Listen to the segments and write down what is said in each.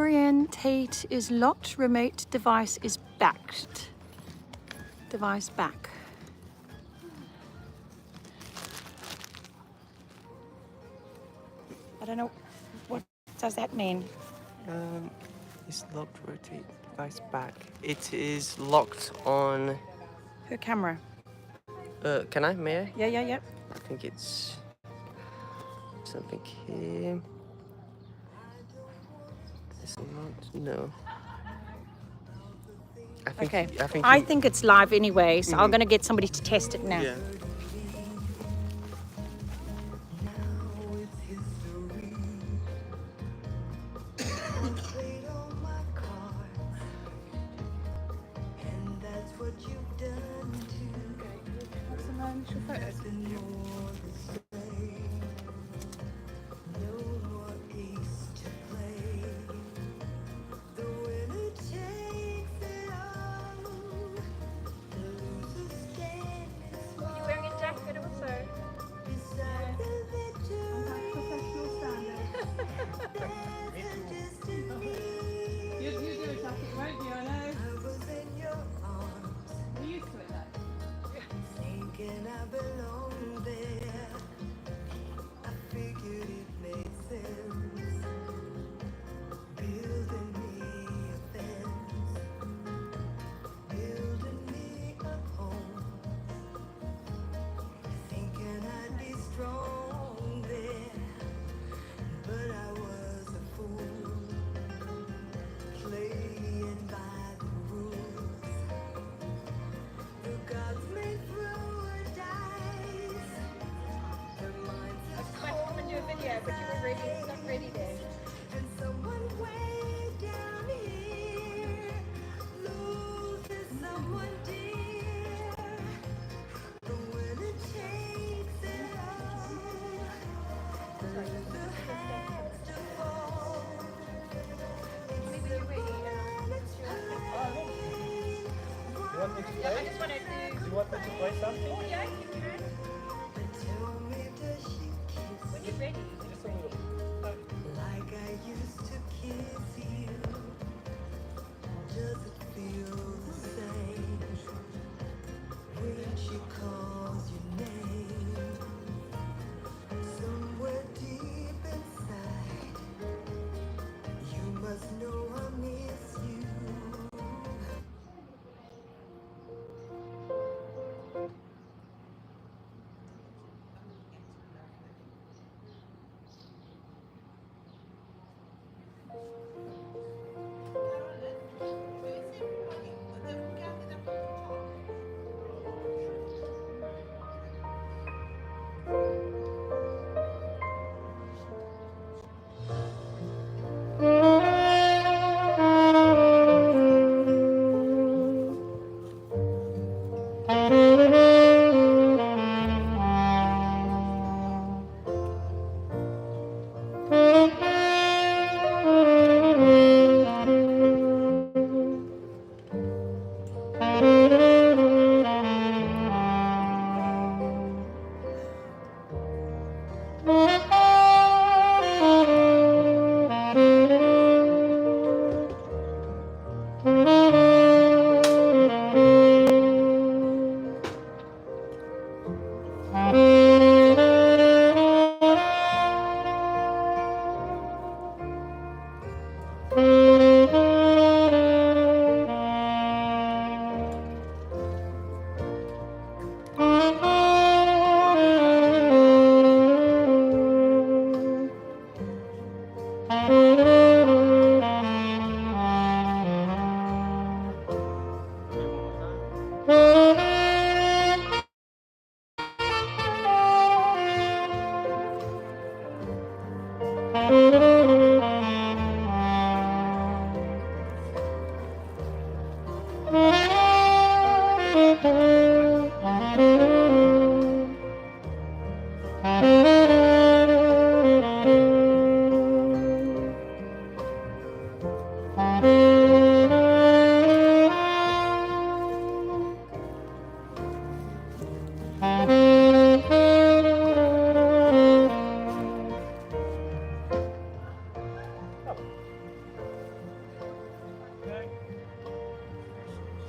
Orientate is locked. Remote device is backed. Device back. I don't know. What does that mean? It's locked. Rotate device back. It is locked on. Her camera. Can I? May I? Yeah. I think it's something here. It's not. No. Okay. I think it's live anyway, so I'm gonna get somebody to test it now. Yeah.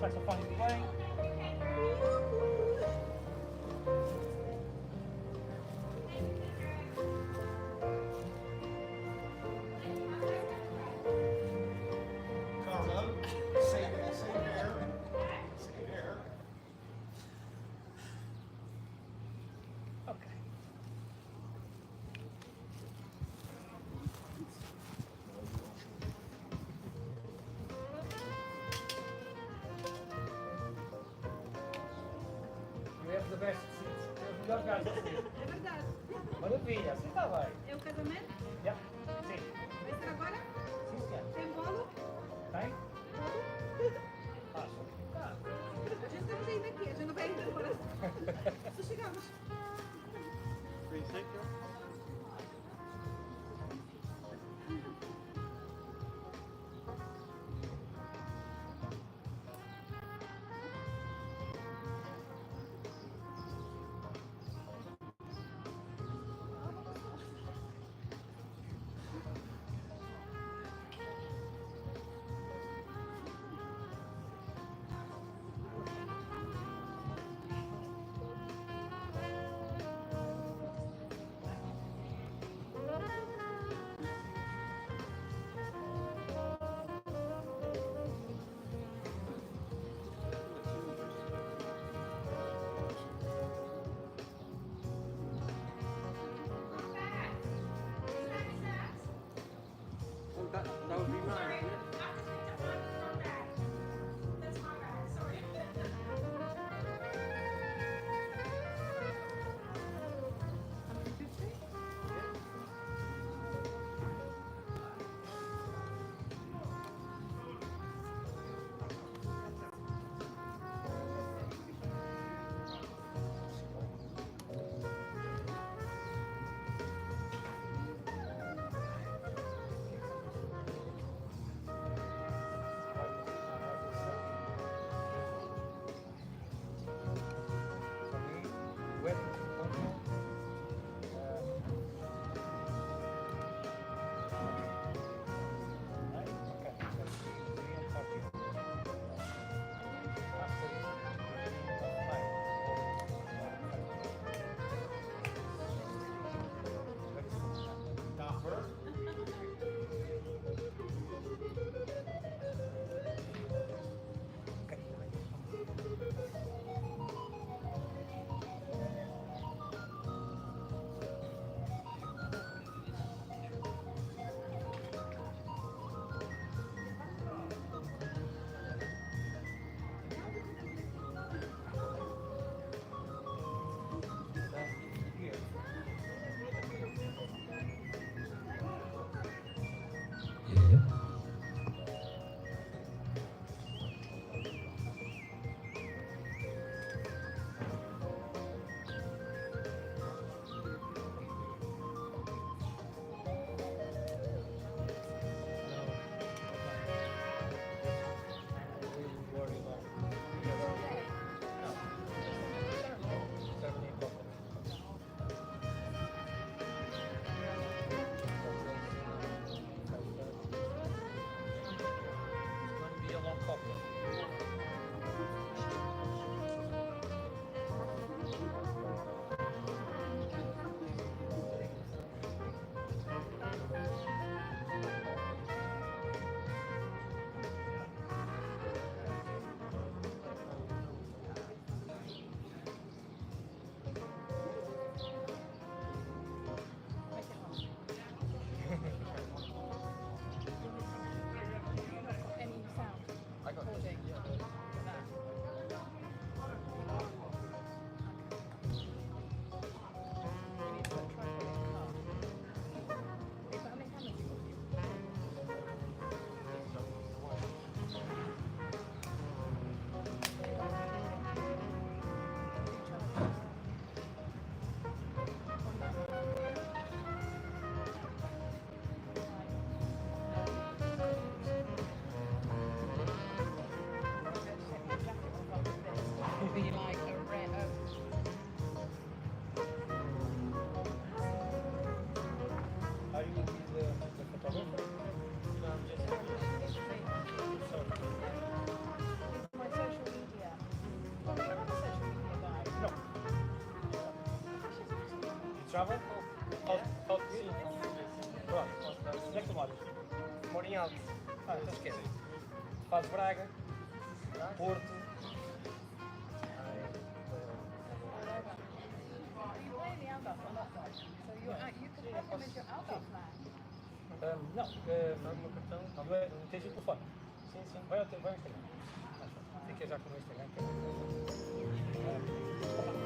Saxophone is playing. Carlo, same there. Same there. Okay. You have the best seats. You have melhor lugar de assistir. É verdade. Maravilha, assim está bem. É o casamento? Yeah. Sim. Vai ser agora? Sim, senhor. Tem bolo? Tem? Bolo? Acho. Tá. A gente estamos ainda aqui, a gente não vai ainda embora. Só chegamos. Gostava? Falta sim. Pronto. Onde é que tu moras? Moro em Alto. Ah, então esquece. Fazes Braga, Porto. Não, está no meu cartão. Não tens o telefone? Sim, sim. Vai ao Instagram. Tem que ir já com o Instagram.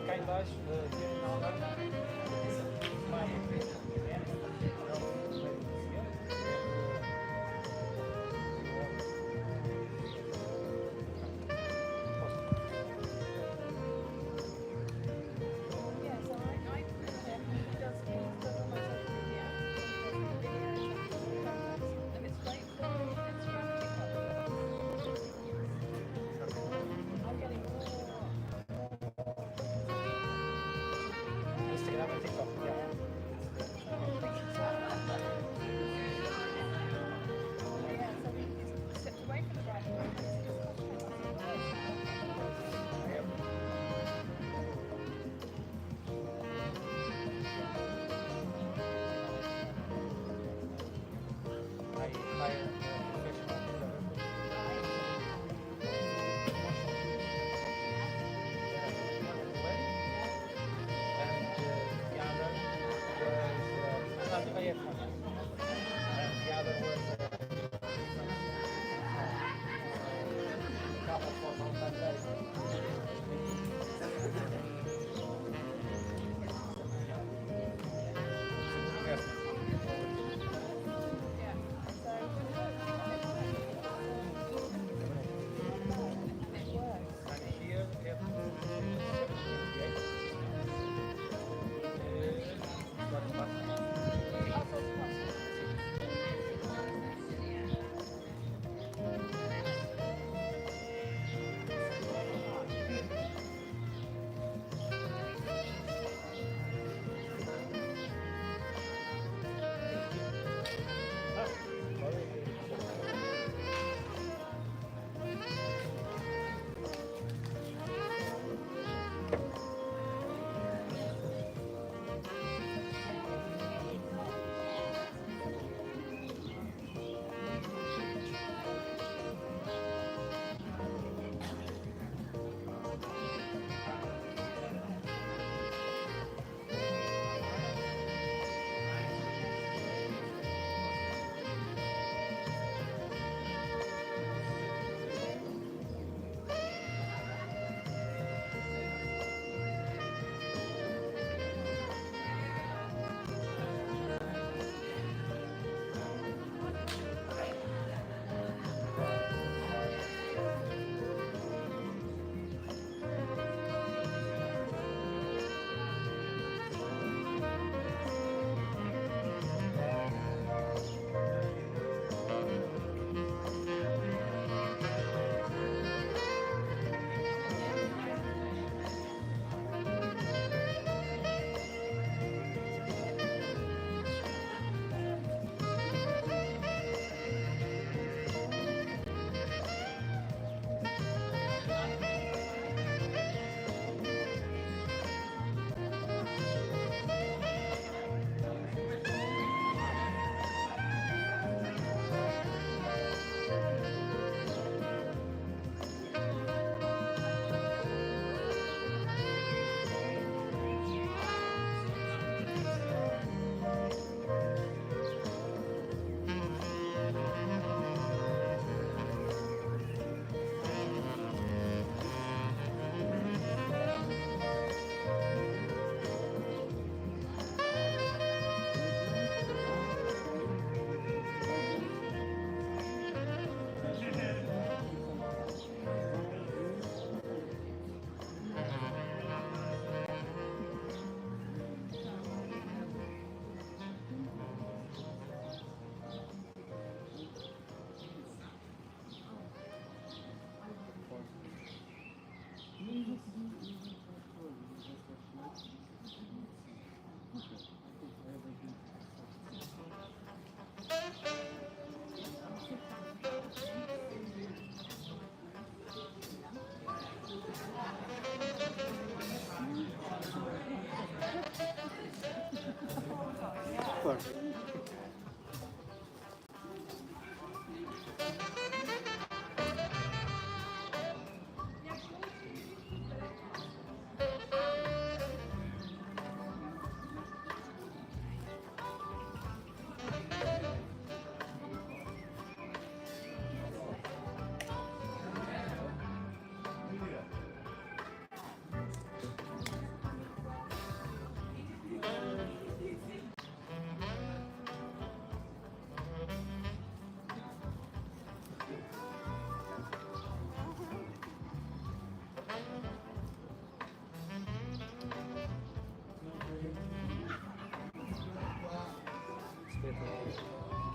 Cá em baixo, Instagram e TikTok. Perfect.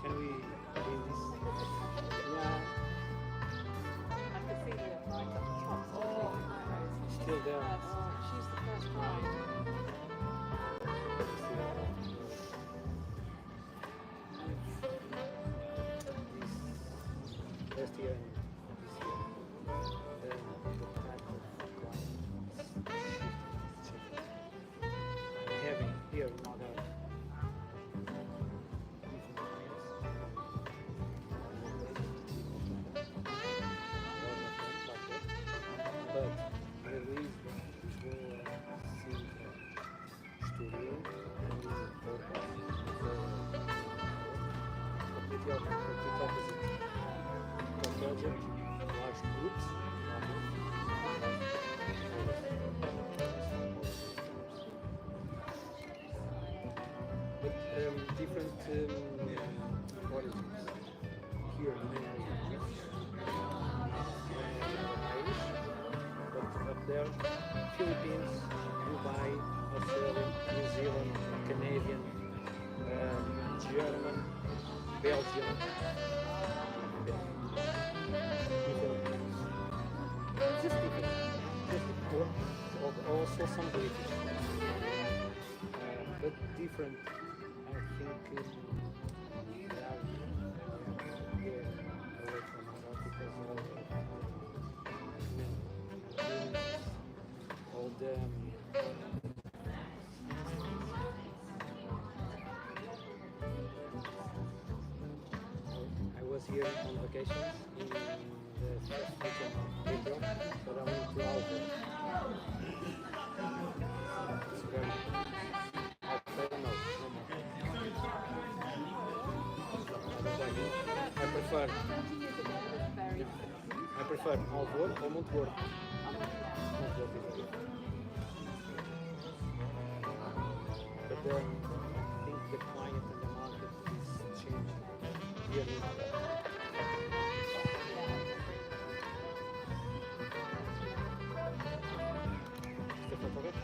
Can we clean this? Yeah, I can see it right at the top. it's still there. She's the first one. Last year and this year, the type of client is changing. I'm having here another different clients. But there is Lisboa, Sintra, Estoril, and Porto. Completely opposite. Budget, large groups, but different origins. Here, Irish, but up there, Philippines, Dubai, Australia, New Zealand, Canadian, German, Belgium. Just different. Also some British, but different. I think they are here away from Morocco because all the I was here on vacations in the first weekend of April, but I went to Alva. It's very I don't know, no more. I prefer Alvor or Monteverde. Monteverde is good. But I think the client and the market is changing yearly. Is the photograph?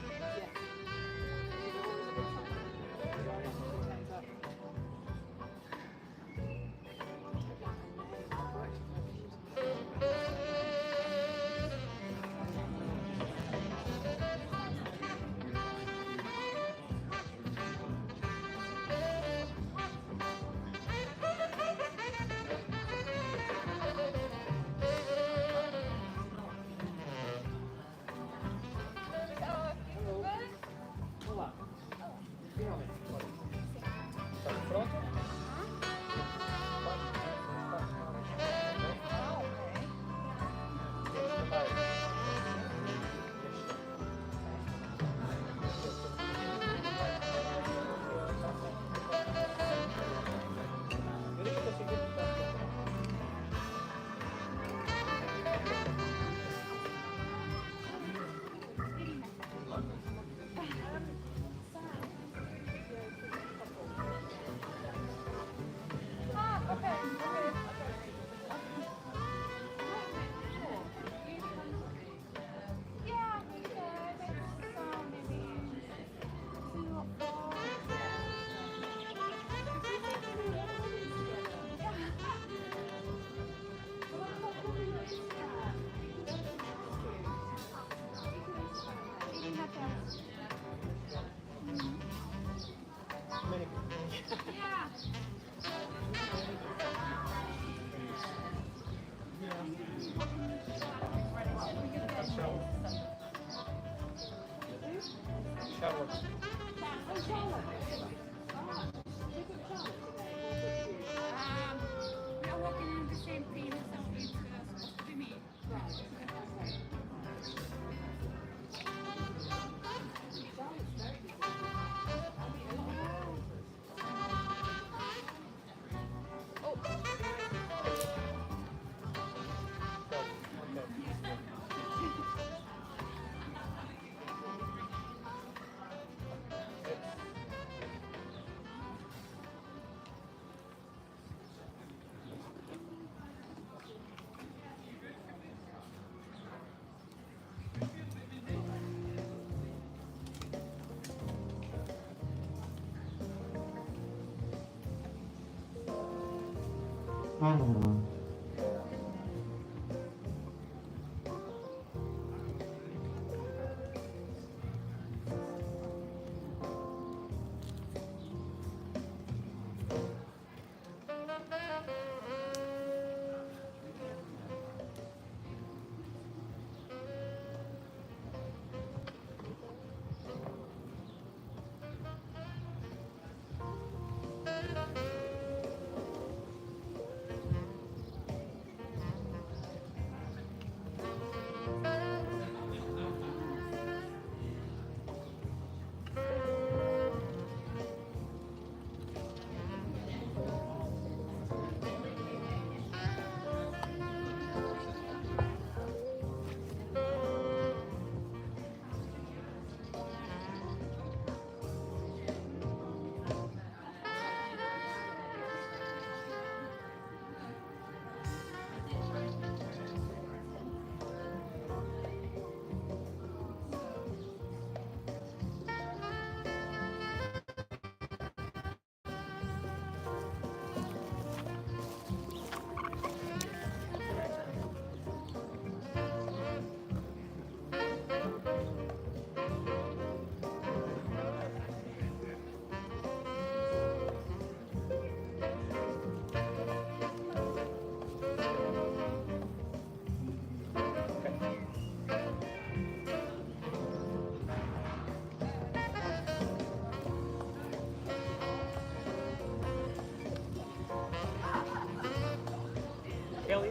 Kelly?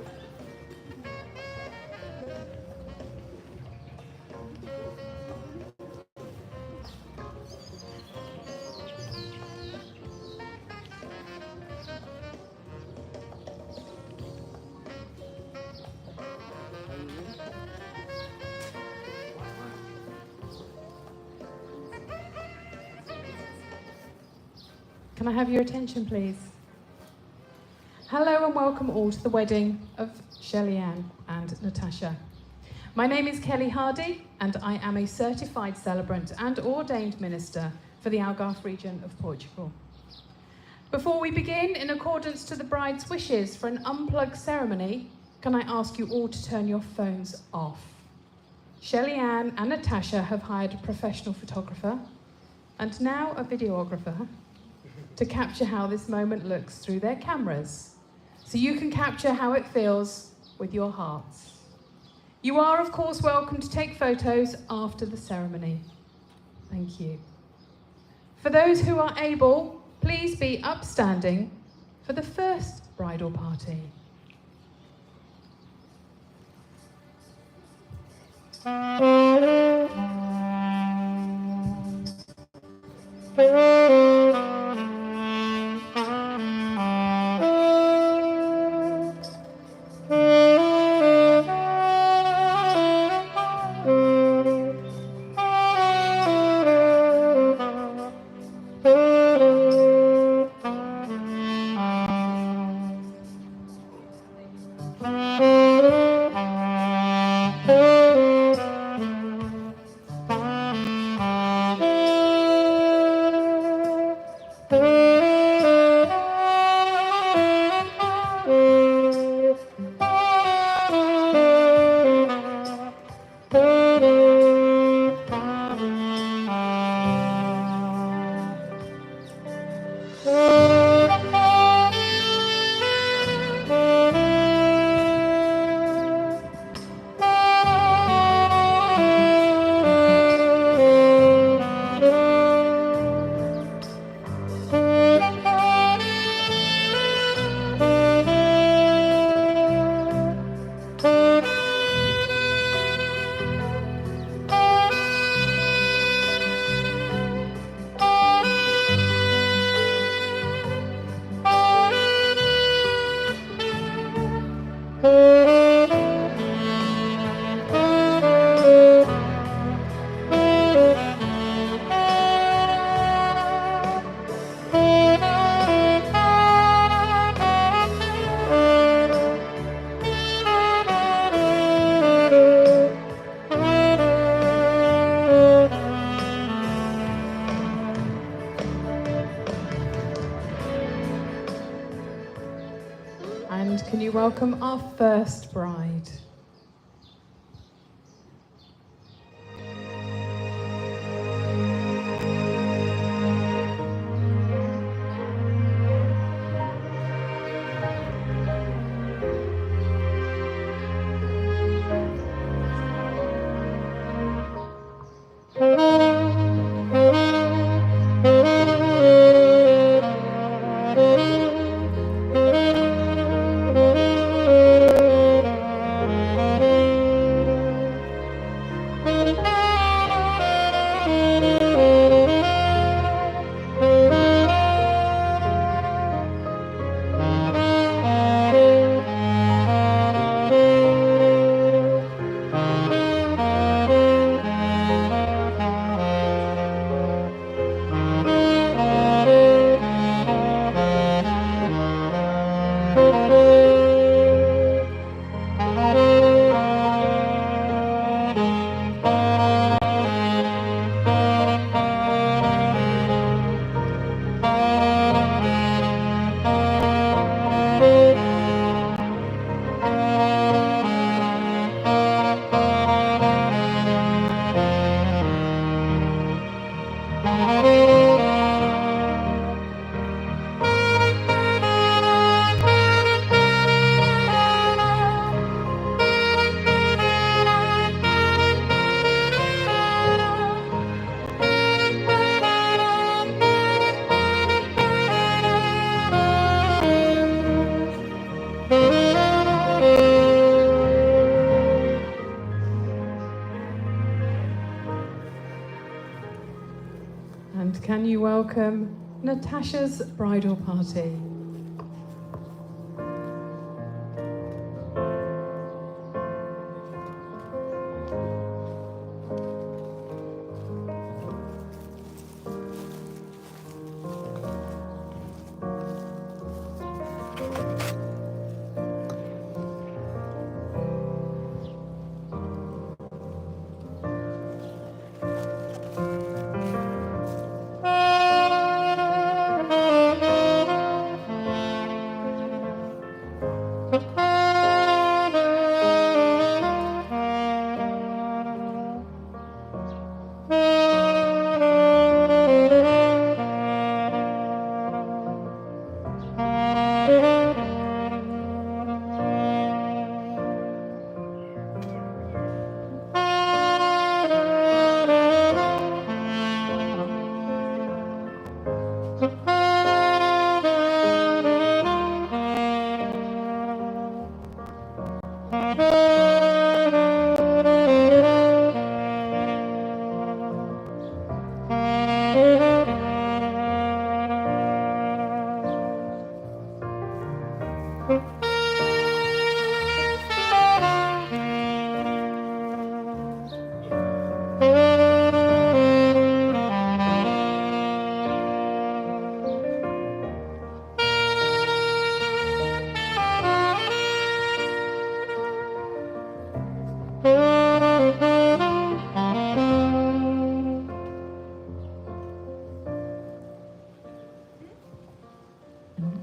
Can I have your attention, please? Hello and welcome all to the wedding of Shellyann and Natasha. My name is Kelly Hardy and I am a certified celebrant and ordained minister for the Algarve region of Portugal. Before we begin, in accordance to the bride's wishes for an unplugged ceremony, can I ask you all to turn your phones off? Shellyann and Natasha have hired a professional photographer and now a videographer to capture how this moment looks through their cameras, so you can capture how it feels with your hearts. You are, of course, welcome to take photos after the ceremony. Thank you. For those who are able, please be upstanding for the first bridal party. welcome our first bride. And can you welcome Natasha's bridal party?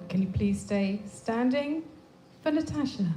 Can you please stay standing for Natasha?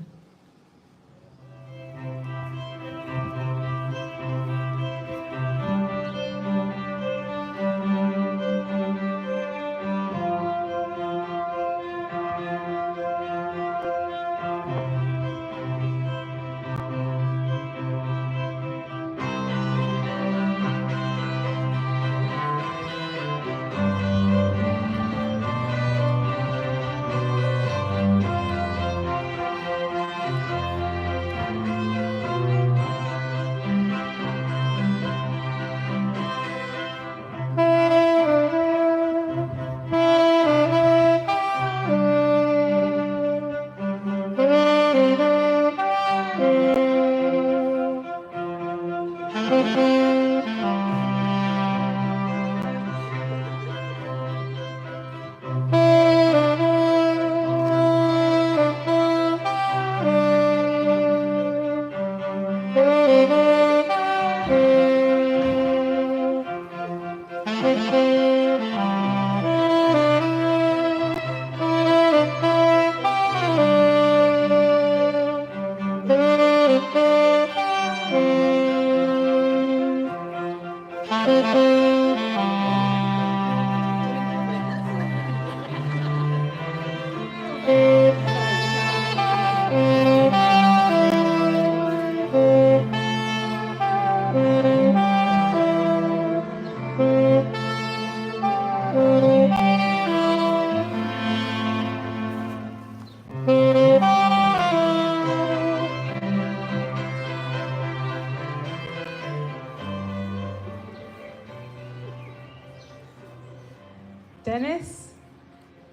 Dennis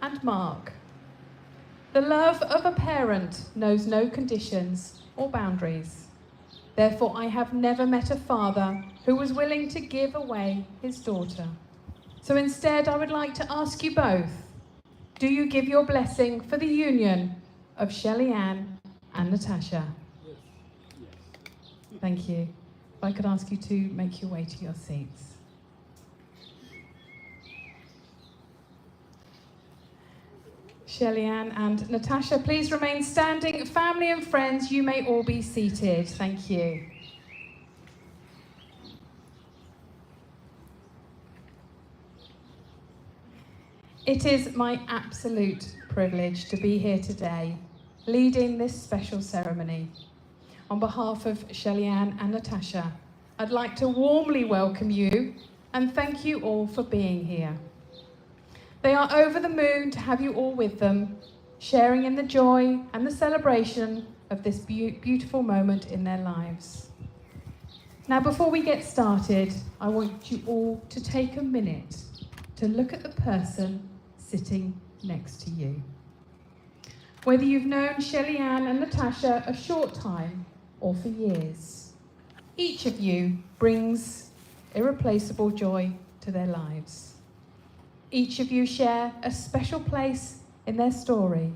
and Mark. The love of a parent knows no conditions or boundaries. Therefore, I have never met a father who was willing to give away his daughter. So instead, I would like to ask you both, do you give your blessing for the union of Shellyann and Natasha? Yes. Thank you. If I could ask you to make your way to your seats. Shellyann and Natasha, please remain standing. Family and friends, you may all be seated. Thank you. It is my absolute privilege to be here today, leading this special ceremony. On behalf of Shellyann and Natasha, I'd like to warmly welcome you and thank you all for being here. They are over the moon to have you all with them, sharing in the joy and the celebration of this beautiful moment in their lives. Now, before we get started, I want you all to take a minute to look at the person sitting next to you. Whether you've known Shellyann and Natasha a short time or for years, each of you brings irreplaceable joy to their lives. Each of you share a special place in their story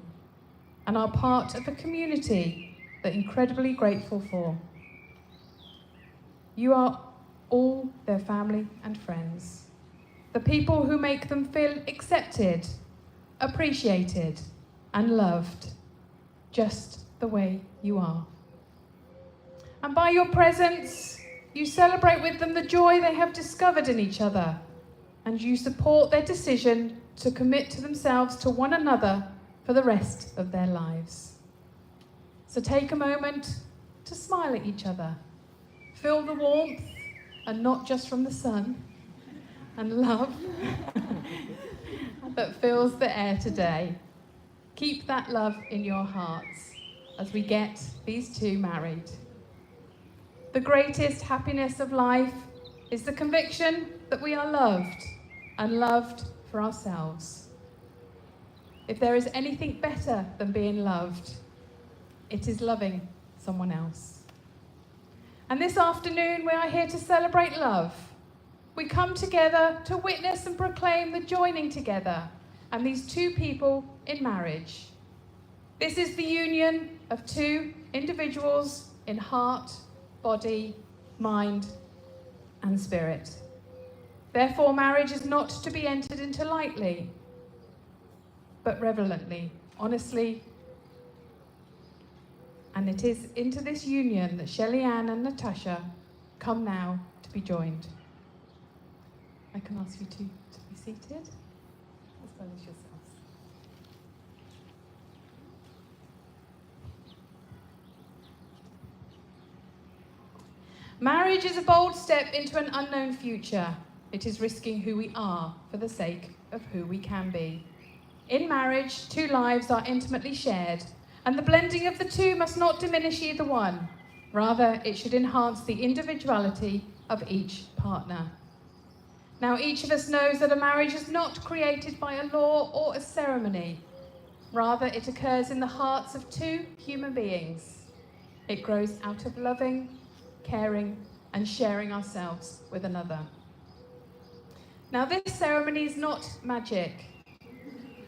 and are part of a community they're incredibly grateful for. You are all their family and friends, the people who make them feel accepted, appreciated, and loved, just the way you are. And by your presence, you celebrate with them the joy they have discovered in each other, and you support their decision to commit to themselves to one another for the rest of their lives. So take a moment to smile at each other. Feel the warmth, and not just from the sun, and love that fills the air today. Keep that love in your hearts as we get these two married. The greatest happiness of life is the conviction that we are loved, and loved for ourselves. If there is anything better than being loved, it is loving someone else. And this afternoon, we are here to celebrate love. We come together to witness and proclaim the joining together and these two people in marriage. This is the union of two individuals in heart, body, mind, and spirit. Therefore, marriage is not to be entered into lightly, but reverently, honestly. And it is into this union that Shellyann and Natasha come now to be joined. I can ask you to be seated, as well as yourselves. Marriage is a bold step into an unknown future. It is risking who we are for the sake of who we can be. In marriage, two lives are intimately shared, and the blending of the two must not diminish either one. Rather, it should enhance the individuality of each partner. Now, each of us knows that a marriage is not created by a law or a ceremony. Rather, it occurs in the hearts of two human beings. It grows out of loving, caring, and sharing ourselves with another. Now, this ceremony is not magic.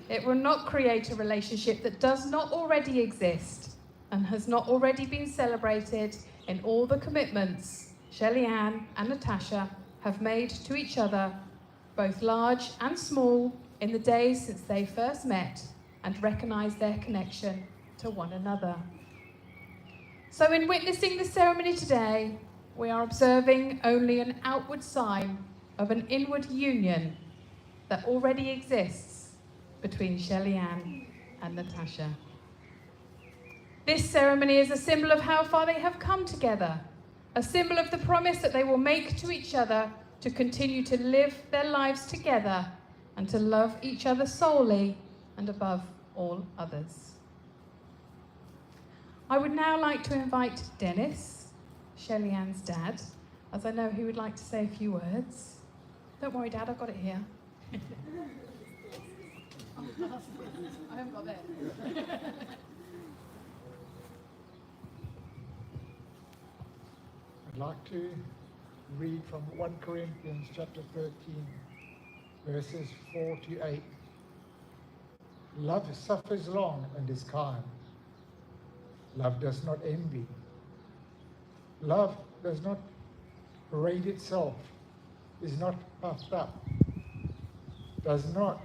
It will not create a relationship that does not already exist and has not already been celebrated in all the commitments Shellyann and Natasha have made to each other, both large and small, in the days since they first met and recognised their connection to one another. So in witnessing the ceremony today, we are observing only an outward sign of an inward union that already exists between Shellyann and Natasha. This ceremony is a symbol of how far they have come together, a symbol of the promise that they will make to each other to continue to live their lives together and to love each other solely and above all others. I would now like to invite Dennis, Shellyan's dad, as I know he would like to say a few words. Don't worry, Dad, I've got it here. I haven't got that. I'd like to read from 1 Corinthians chapter 13, verses 4 to 8. Love suffers long and is kind. Love does not envy. Love does not parade itself, is not puffed up, does not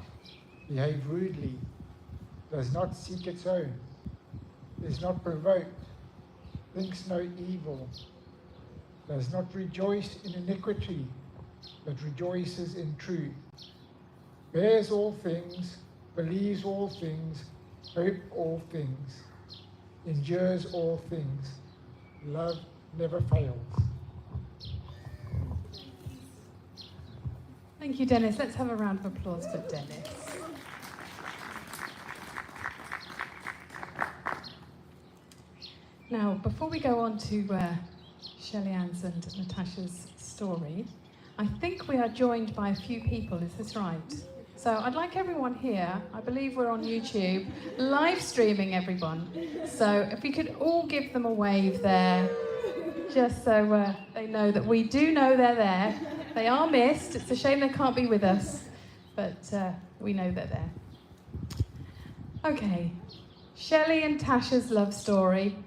behave rudely, does not seek its own, is not provoked, thinks no evil, does not rejoice in iniquity, but rejoices in truth, bears all things, believes all things, hopes all things, endures all things. Love never fails. Thank you, Dennis. Let's have a round of applause for Dennis. Now, before we go on to Shellyan's and Natasha's story, I think we are joined by a few people, is this right? So I'd like everyone here, I believe we're on YouTube, live streaming everyone. So if we could all give them a wave there, just so they know that we do know they're there. They are missed. It's a shame they can't be with us, but we know they're there. Okay, Shelley and Tasha's love story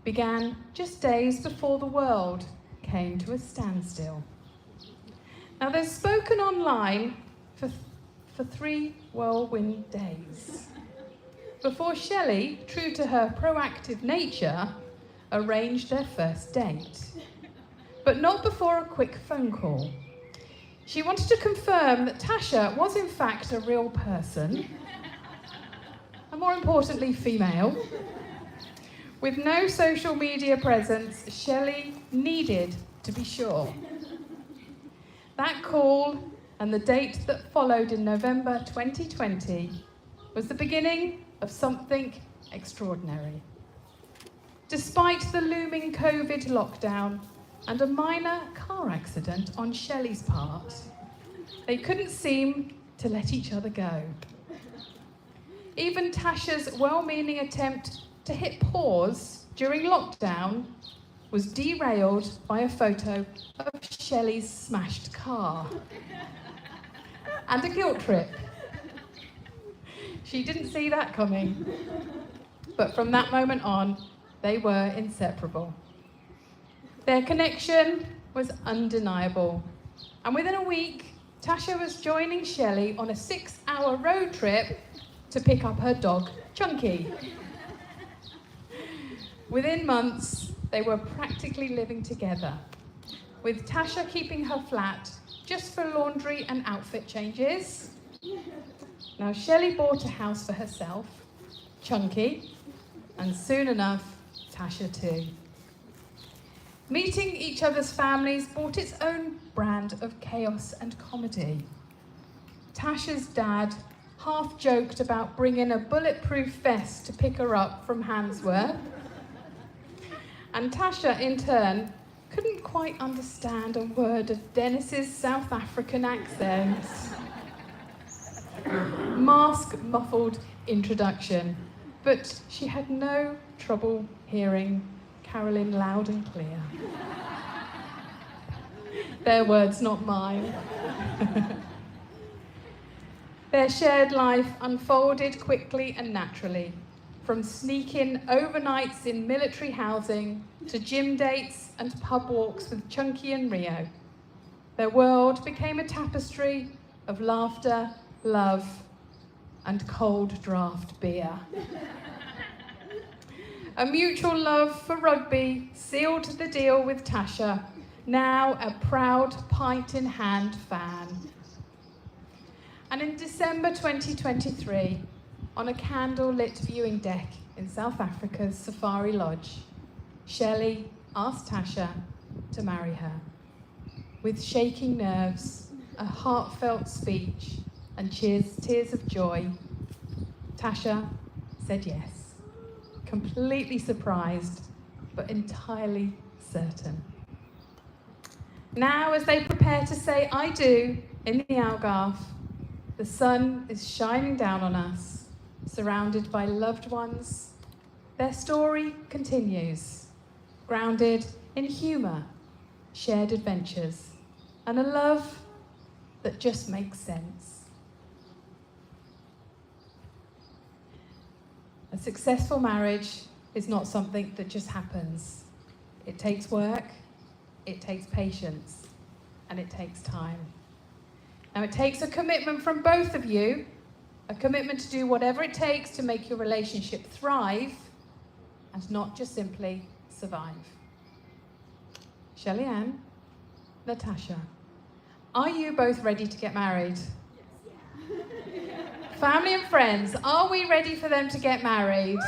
began just days before the world came to a standstill. Now, they've spoken online for 3 whirlwind days before Shelley, true to her proactive nature, arranged their first date. But not before a quick phone call. She wanted to confirm that Tasha was in fact a real person, and more importantly, female. With no social media presence, Shelley needed to be sure. That call and the date that followed in November 2020 was the beginning of something extraordinary. Despite the looming COVID lockdown and a minor car accident on Shelley's part, they couldn't seem to let each other go. Even Tasha's well-meaning attempt to hit pause during lockdown was derailed by a photo of Shelley's smashed car and a guilt trip. She didn't see that coming, but from that moment on, they were inseparable. Their connection was undeniable, and within a week, Tasha was joining Shelley on a 6-hour road trip to pick up her dog, Chunky. Within months, they were practically living together, with Tasha keeping her flat just for laundry and outfit changes. Now, Shelley bought a house for herself, Chunky, and soon enough, Tasha too. Meeting each other's families brought its own brand of chaos and comedy. Tasha's dad half joked about bringing a bulletproof vest to pick her up from Handsworth. And Tasha, in turn, couldn't quite understand a word of Dennis's South African accent. Mask-muffled introduction, but she had no trouble hearing Carolyn loud and clear. Their words, not mine. Their shared life unfolded quickly and naturally, from sneak-in overnights in military housing to gym dates and pub walks with Chunky and Rio. Their world became a tapestry of laughter, love, and cold draft beer. A mutual love for rugby sealed the deal with Tasha, now a proud pint-in-hand fan. And in December 2023, on a candle-lit viewing deck in South Africa's Safari Lodge, Shelley asked Tasha to marry her. With shaking nerves, a heartfelt speech, and tears of joy, Tasha said yes, completely surprised, but entirely certain. Now, as they prepare to say "I do" in the Algarve, The sun is shining down on us, surrounded by loved ones. Their story continues, grounded in humour, shared adventures, and a love that just makes sense. A successful marriage is not something that just happens. It takes work, it takes patience, and it takes time. Now, it takes a commitment from both of you, a commitment to do whatever it takes to make your relationship thrive and not just simply survive. Shellyann, Natasha, are you both ready to get married? Yes. Family and friends, are we ready for them to get married?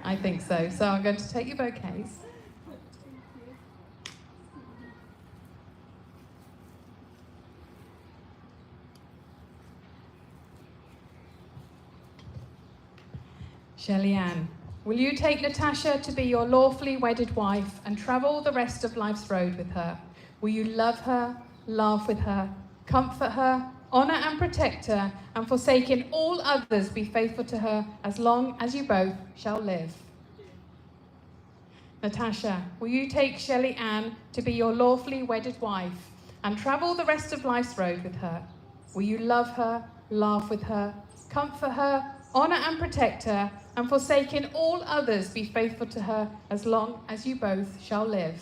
I think so. So I'm going to take your bouquets. Shellyann, will you take Natasha to be your lawfully wedded wife and travel the rest of life's road with her? Will you love her, laugh with her, comfort her, honour and protect her, and forsaking all others be faithful to her as long as you both shall live? Natasha, will you take Shellyann to be your lawfully wedded wife and travel the rest of life's road with her? Will you love her, laugh with her, comfort her, honour and protect her, and forsaking all others be faithful to her as long as you both shall live?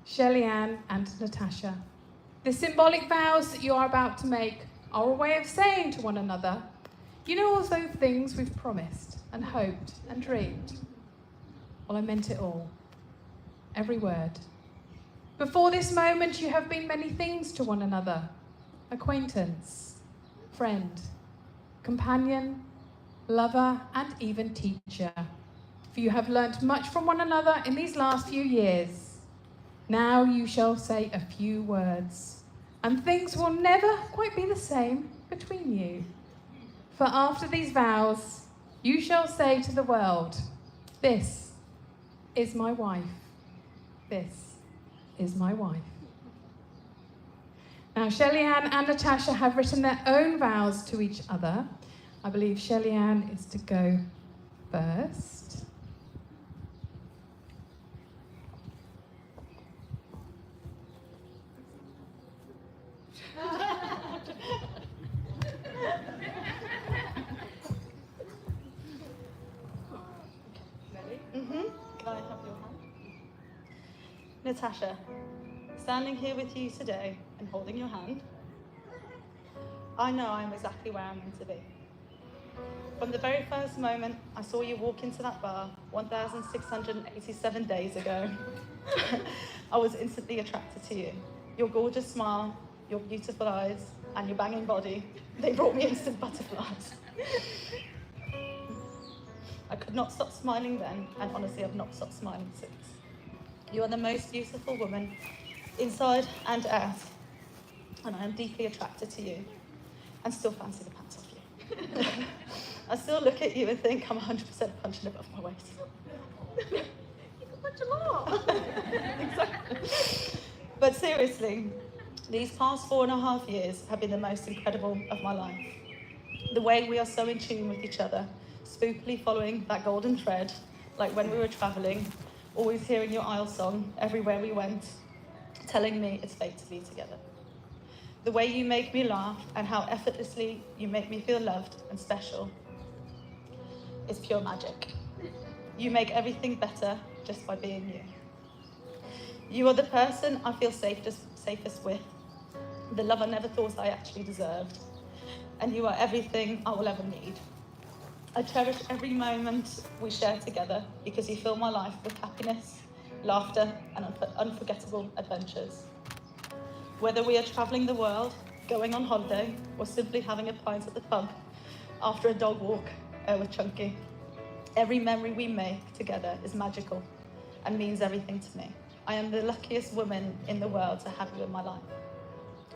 Shellyann and Natasha, the symbolic vows that you are about to make are a way of saying to one another, you know all those things we've promised and hoped and dreamed? Well, I meant it all. Every word. Before this moment, you have been many things to one another. Acquaintance, friend, companion, lover, and even teacher. For you have learnt much from one another in these last few years. Now you shall say a few words, and things will never quite be the same between you. For after these vows, you shall say to the world, this is my wife. This is my wife. Now, Shellyann and Natasha have written their own vows to each other. I believe Shellyann is to go first. Can I have your hand? Natasha, standing here with you today and holding your hand, I know I'm exactly where I'm meant to be. From the very first moment I saw you walk into that bar 1,687 days ago, I was instantly attracted to you. Your gorgeous smile, your beautiful eyes, and your banging body, they brought me instant butterflies. I could not stop smiling then, and honestly, I've not stopped smiling since. You are the most beautiful woman, inside and out, and I am deeply attracted to you, and still fancy the pants off you. I still look at you and think I'm 100% punching above my waist. You can punch a lot. Exactly. But seriously, these past 4.5 years have been the most incredible of my life. The way we are so in tune with each other, spookily following that golden thread, like when we were travelling, always hearing your Isle song everywhere we went, telling me it's fate to be together. The way you make me laugh and how effortlessly you make me feel loved and special is pure magic. You make everything better just by being you. You are the person I feel safest with, the love I never thought I actually deserved, and you are everything I will ever need. I cherish every moment we share together because you fill my life with happiness, laughter, and unforgettable adventures. Whether we are travelling the world, going on holiday, or simply having a pint at the pub after a dog walk with Chunky, every memory we make together is magical and means everything to me. I am the luckiest woman in the world to have you in my life.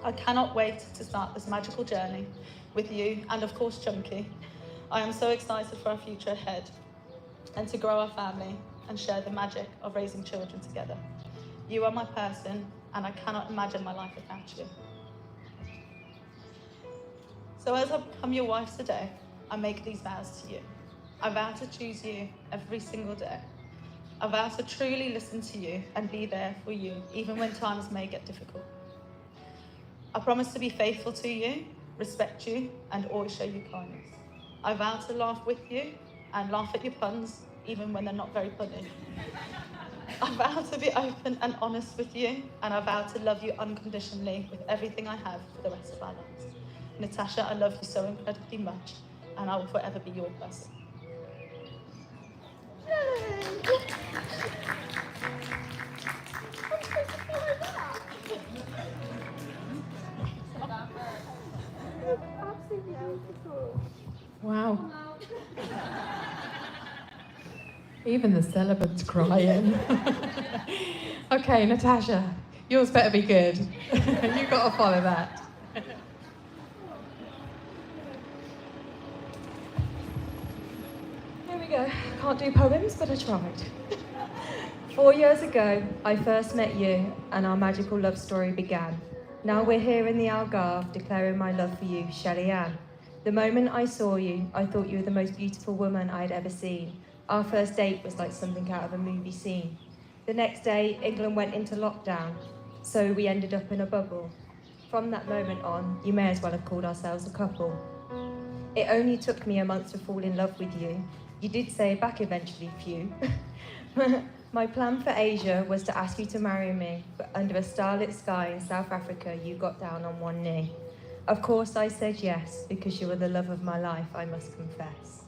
I cannot wait to start this magical journey with you and, of course, Chunky. I am so excited for our future ahead and to grow our family and share the magic of raising children together. You are my person and I cannot imagine my life without you. So as I become your wife today, I make these vows to you. I vow to choose you every single day. I vow to truly listen to you and be there for you, even when times may get difficult. I promise to be faithful to you, respect you, and always show you kindness. I vow to laugh with you and laugh at your puns, even when they're not very funny. I vow to be open and honest with you, and I vow to love you unconditionally with everything I have for the rest of our lives. Natasha, I love you so incredibly much, and I will forever be your person. Wow. Even the celibate's crying. Okay, Natasha, yours better be good. You've got to follow that. Here we go. Can't do poems, but I tried. 4 years ago, I first met you, and our magical love story began. Now we're here in the Algarve, declaring my love for you, Shellyann. The moment I saw you, I thought you were the most beautiful woman I'd ever seen. Our first date was like something out of a movie scene. The next day, England went into lockdown, so we ended up in a bubble. From that moment on, you may as well have called ourselves a couple. It only took me a month to fall in love with you. You did say back eventually, phew. My plan for Asia was to ask you to marry me, but under a starlit sky in South Africa, you got down on one knee. Of course I said yes, because you were the love of my life, I must confess.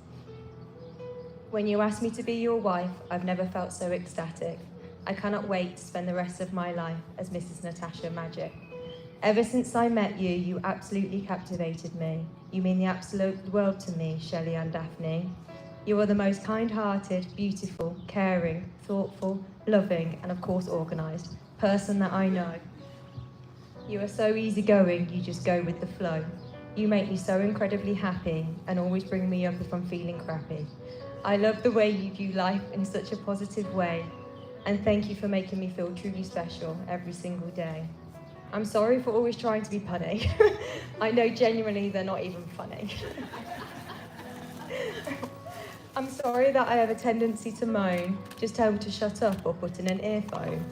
When you asked me to be your wife, I've never felt so ecstatic. I cannot wait to spend the rest of my life as Mrs. Natasha Magic. Ever since I met you, you absolutely captivated me. You mean the absolute world to me, Shellyann Daphne. You are the most kind-hearted, beautiful, caring, thoughtful, loving, and of course organised person that I know. You are so easygoing, you just go with the flow. You make me so incredibly happy and always bring me up if I'm feeling crappy. I love the way you view life in such a positive way, and thank you for making me feel truly special every single day. I'm sorry for always trying to be punny. I know genuinely they're not even funny. I'm sorry that I have a tendency to moan. Just tell me to shut up or put in an earphone.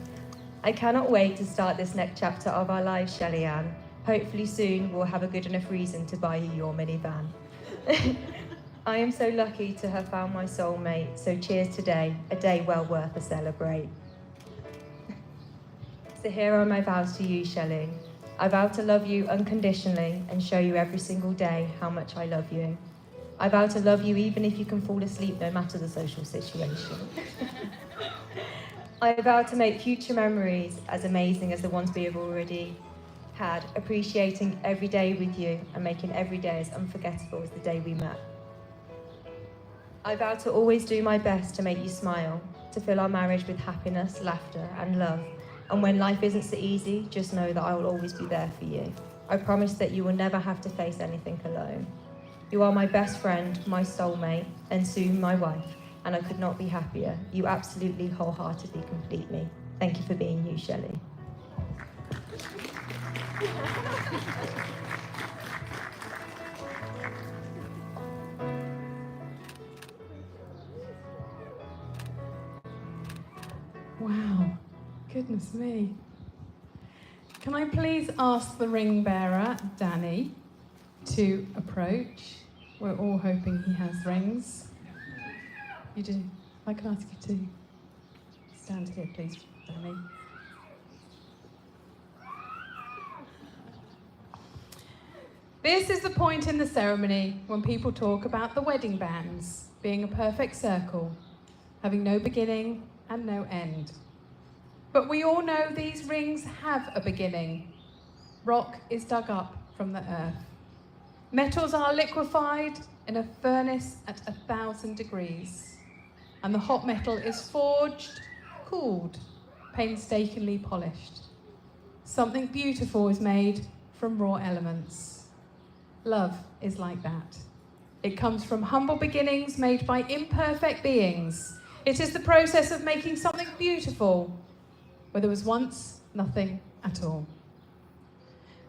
I cannot wait to start this next chapter of our lives, Shellyann. Hopefully soon we'll have a good enough reason to buy you your minivan. I am so lucky to have found my soulmate, so cheers today, a day well worth a celebrate. So here are my vows to you, Shelley. I vow to love you unconditionally and show you every single day how much I love you. I vow to love you even if you can fall asleep, no matter the social situation. I vow to make future memories as amazing as the ones we have already had, appreciating every day with you and making every day as unforgettable as the day we met. I vow to always do my best to make you smile, to fill our marriage with happiness, laughter and love. And when life isn't so easy, just know that I will always be there for you. I promise that you will never have to face anything alone. You are my best friend, my soulmate, and soon my wife, and I could not be happier. You absolutely wholeheartedly complete me. Thank you for being you, Shelley. Wow, goodness me. Can I please ask the ring bearer, Danny, to approach? We're all hoping he has rings. You do. I can ask you to stand here, please, Danny. This is the point in the ceremony when people talk about the wedding bands being a perfect circle, having no beginning and no end. But we all know these rings have a beginning. Rock is dug up from the earth. Metals are liquefied in a furnace at 1,000 degrees. And the hot metal is forged, cooled, painstakingly polished. Something beautiful is made from raw elements. Love is like that. It comes from humble beginnings made by imperfect beings. It is the process of making something beautiful, where there was once nothing at all.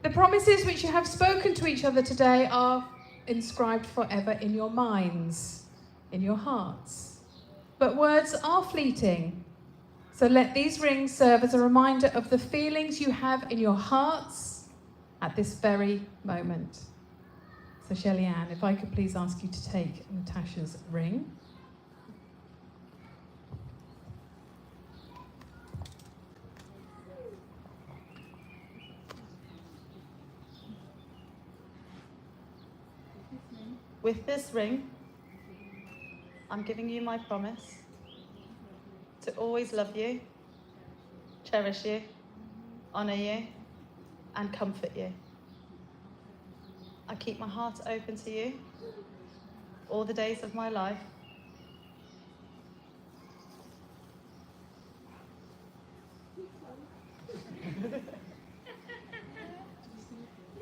The promises which you have spoken to each other today are inscribed forever in your minds, in your hearts. But words are fleeting, so let these rings serve as a reminder of the feelings you have in your hearts at this very moment. So Shellyann, if I could please ask you to take Natasha's ring. With this ring, I'm giving you my promise to always love you, cherish you, honour you, and comfort you. I keep my heart open to you all the days of my life.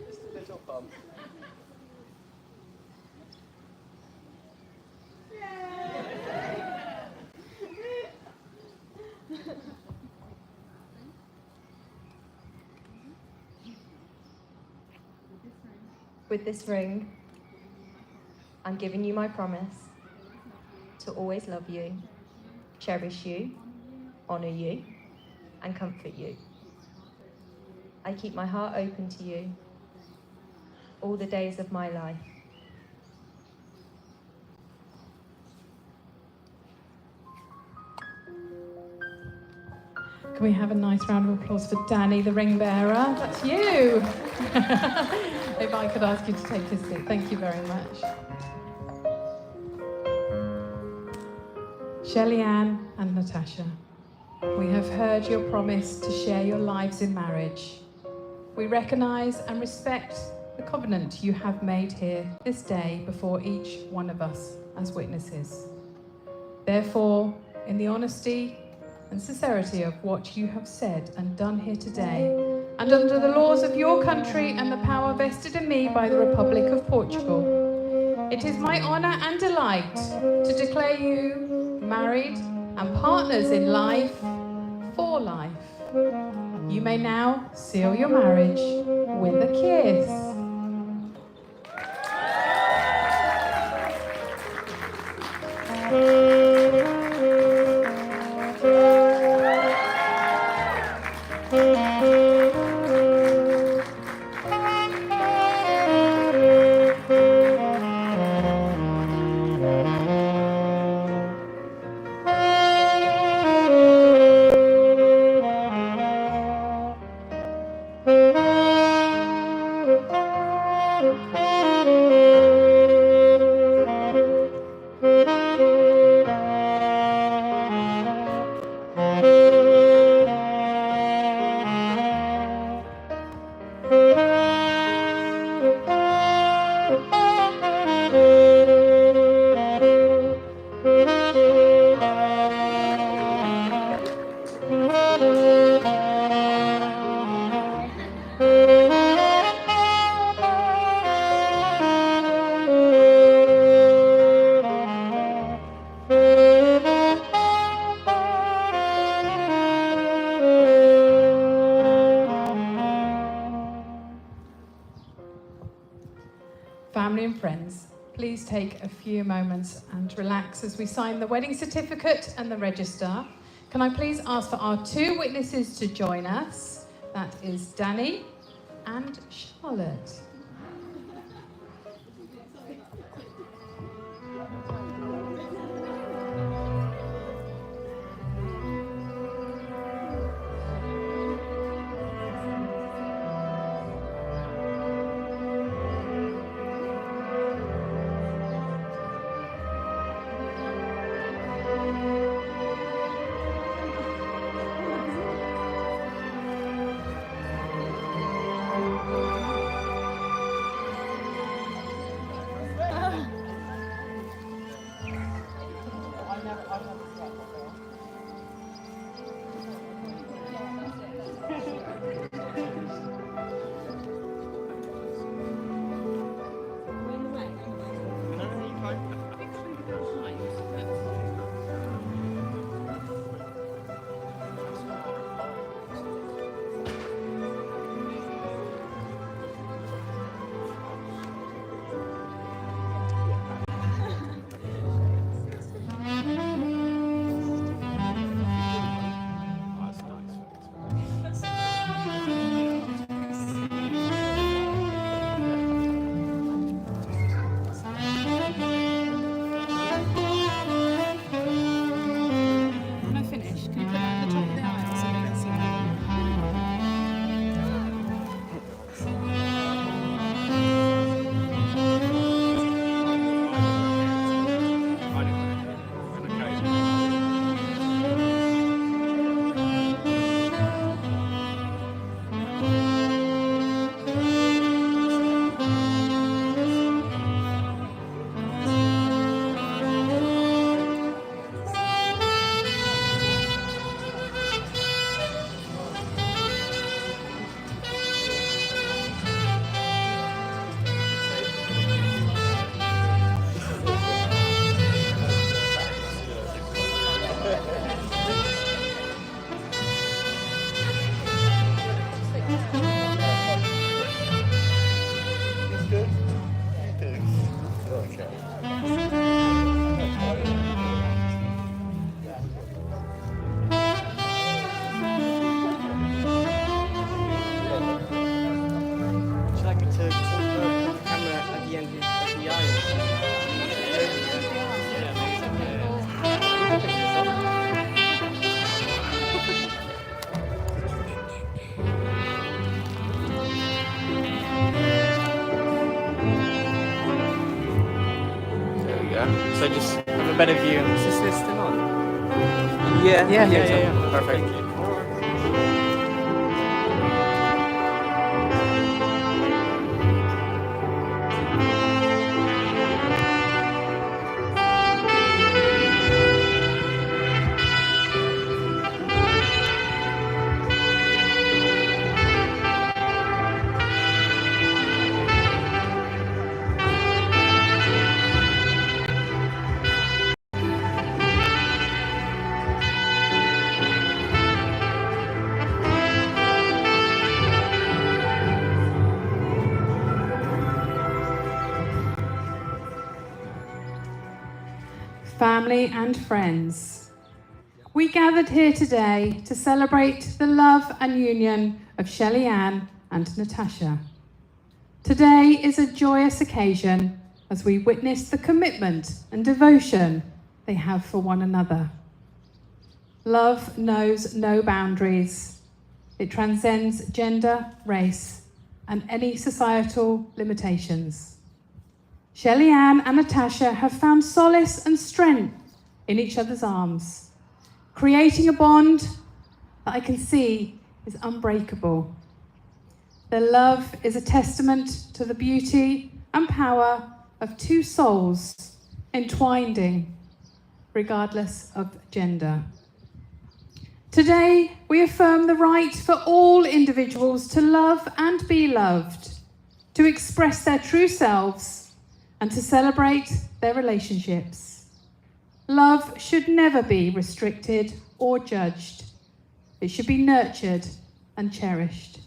Just a little bump. With this ring, I'm giving you my promise to always love you, cherish you, honour you, and comfort you. I keep my heart open to you all the days of my life. Can we have a nice round of applause for Danny, the ring bearer? That's you. If I could ask you to take his seat. Thank you very much. Shellyann and Natasha, we have heard your promise to share your lives in marriage. We recognise and respect the covenant you have made here this day before each one of us as witnesses. Therefore, in the honesty and sincerity of what you have said and done here today, and under the laws of your country and the power vested in me by the Republic of Portugal, it is my honour and delight to declare you married and partners in life for life. You may now seal your marriage with a kiss. Family and friends, please take a few moments and relax as we sign the wedding certificate and the register. Can I please ask for our two witnesses to join us? That is Danny and Charlotte. a better view. Is this still on? Yeah. Perfect. Thank you. Family and friends, we gathered here today to celebrate the love and union of Shellyann and Natasha. Today is a joyous occasion as we witness the commitment and devotion they have for one another. Love knows no boundaries. It transcends gender, race, and any societal limitations. Shellyann and Natasha have found solace and strength in each other's arms, creating a bond that I can see is unbreakable. Their love is a testament to the beauty and power of two souls entwining regardless of gender. Today, we affirm the right for all individuals to love and be loved, to express their true selves, and to celebrate their relationships. Love should never be restricted or judged. It should be nurtured and cherished.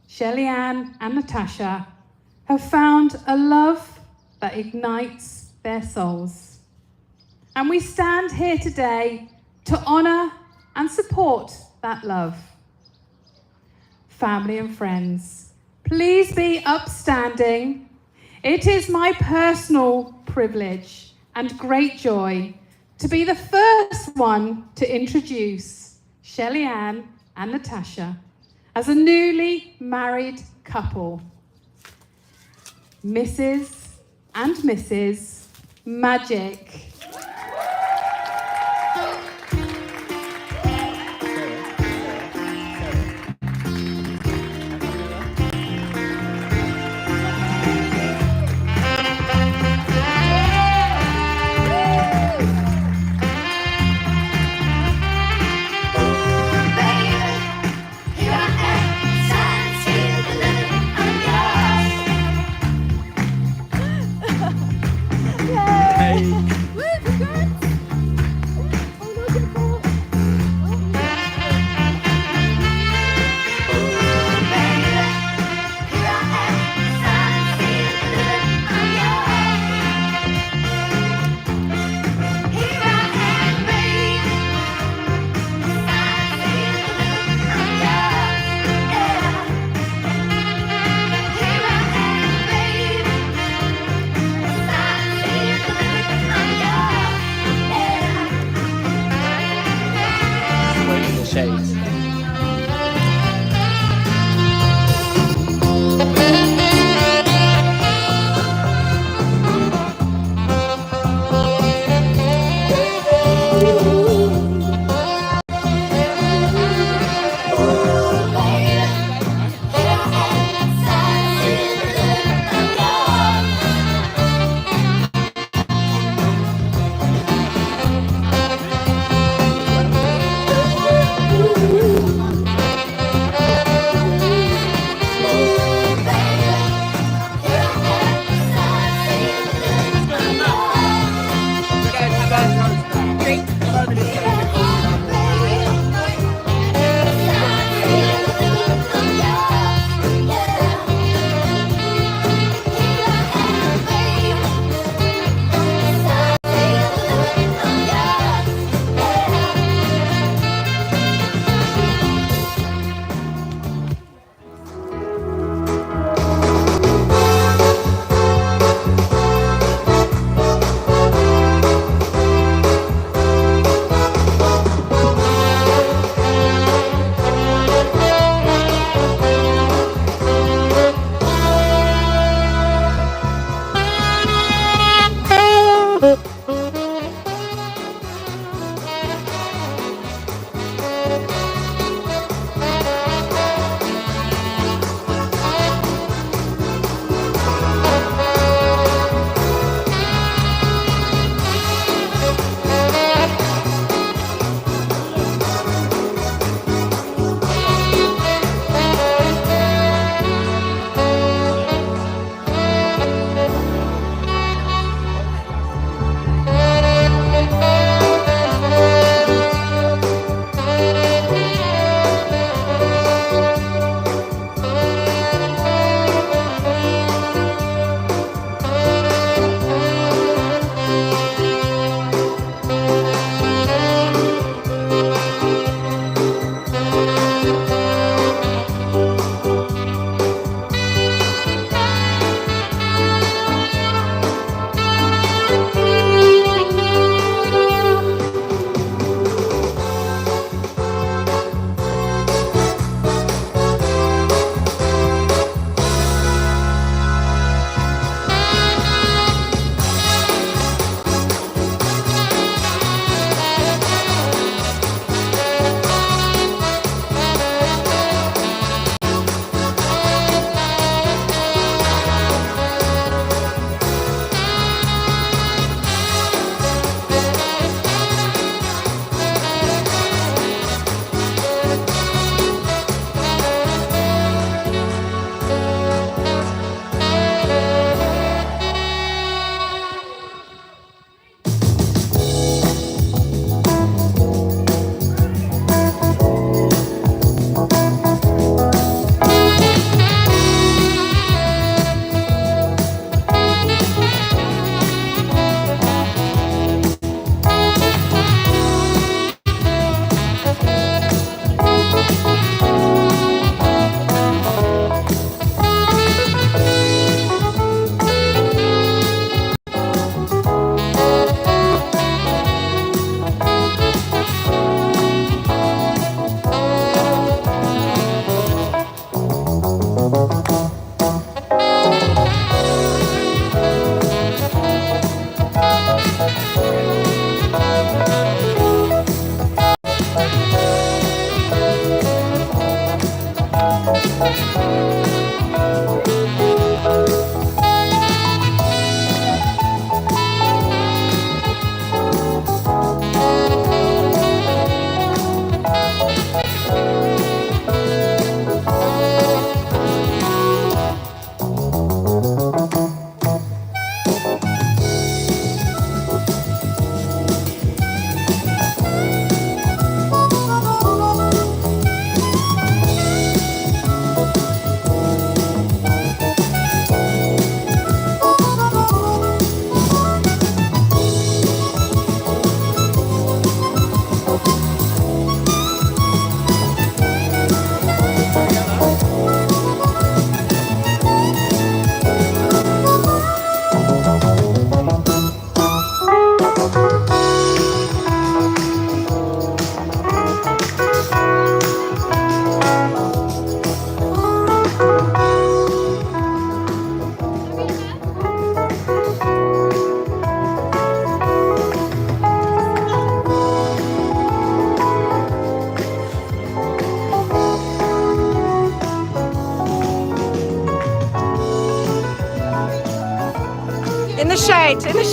Shellyann and Natasha have found a love that ignites their souls. And we stand here today to honour and support that love. Family and friends, please be upstanding. It is my personal privilege and great joy to be the first one to introduce Shellyann and Natasha as a newly married couple. Mrs. and Mrs. Magic. Shades. Ooh.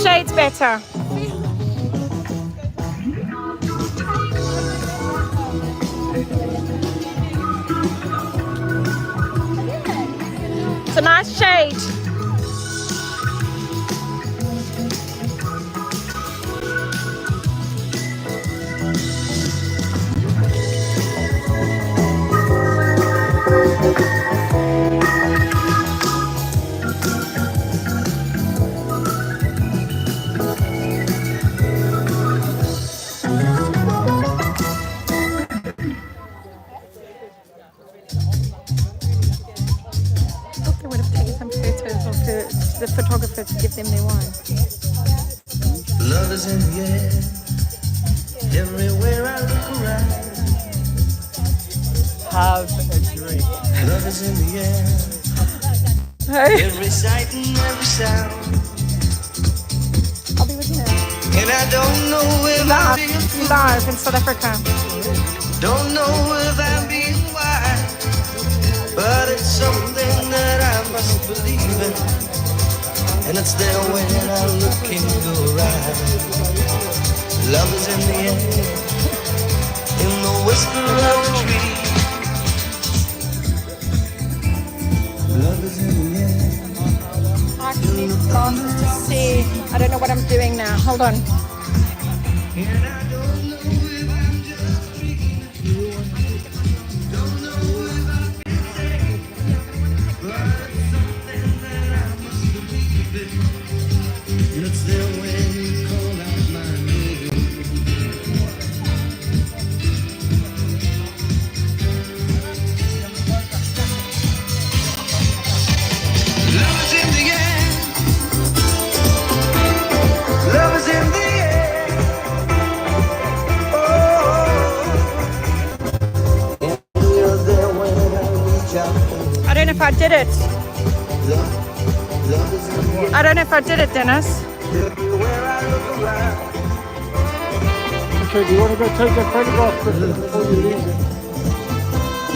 shade's better? It's a nice shade. They would have taken some photos of the photographer to give them their wine. Love is in the air, everywhere I look around. Have a drink. Love is in the air, every sight and every sound. I'll be with you now. And I don't know if I'm being Live in South Africa. don't know if I'm being wise, but it's something that I must believe in, and it's there when I look in your eyes. Love is in the air, in the whisper of the tree. Love is in the air. I actually need glasses to see. I don't know what I'm doing now. Hold on. And I don't know if I'm just dreaming. Don't know if I'm feeling. But it's something that I must believe in. And it's there when you call out my name. Love is in the air. Love is in the air. You're there when I reach out. I don't know if I did it. Love is in the air. I don't know if I did it, Dennis. Everywhere I look around. Okay, do you want to go take a photograph before you leave?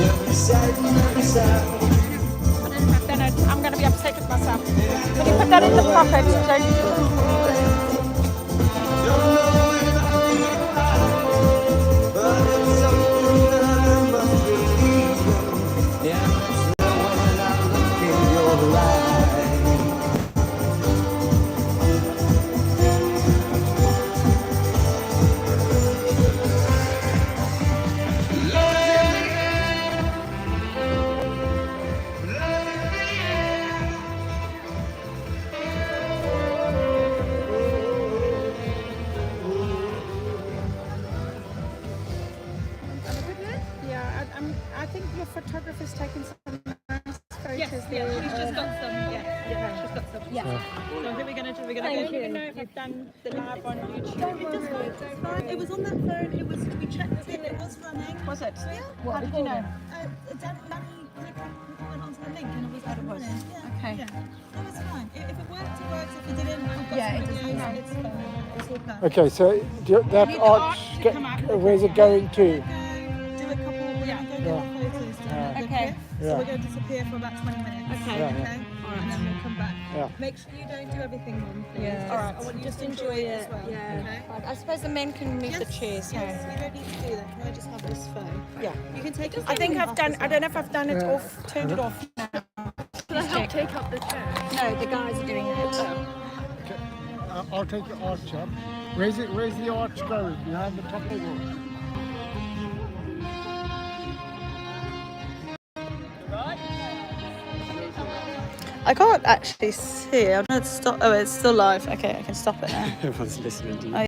Every sight and every sound. I don't know if I've done it. I'm going to be upset with myself. Can you put that in the pocket? Don't you do it? Don't know if I'm being right, but it's something that I must believe in. Yeah, that's the when I look in your eyes. Yeah, I think your photographer's taken some nice photos Yes, there. yeah, she's just got some. Yeah, she's got some. Yeah. So who are we gonna do? We're gonna I go. don't even know if I've done the live on YouTube. It's fine. It was on that phone. It was. We checked it. It was running. Was it? Yeah. How did you know? Danny went onto the link and it was running. Yeah. Okay. Yeah. No, it's fine. If it worked, it works. If it didn't, we've got Yeah, some it doesn't videos. matter. It's fine. It's all done. Okay, so that need the arch, arch to come out. where's it going to? Do a couple. We're Yeah. gonna go get our photos done. Okay. So Yeah. we're going to disappear for about 20 minutes. Okay. Yeah. Okay. And then we'll come back. Yeah. Make sure you don't do everything, Mum. Please. Yeah. All right. I want you just to enjoy it as well. Okay. I suppose the men can move the Yes, chairs. yes, Hey? we don't need to do that. Can I just have this phone? Yeah. You can take it. I think I've done. I don't know if I've done it Yeah. off. Turned it off. Can I help take up the chair? No, the guys are doing it. Okay, I'll take the arch up. Where's the arch going? Behind the top of it? I can't actually see. I'm going to stop. Oh, it's still live. Okay, I can stop it now. Everyone's listening to you. Oh,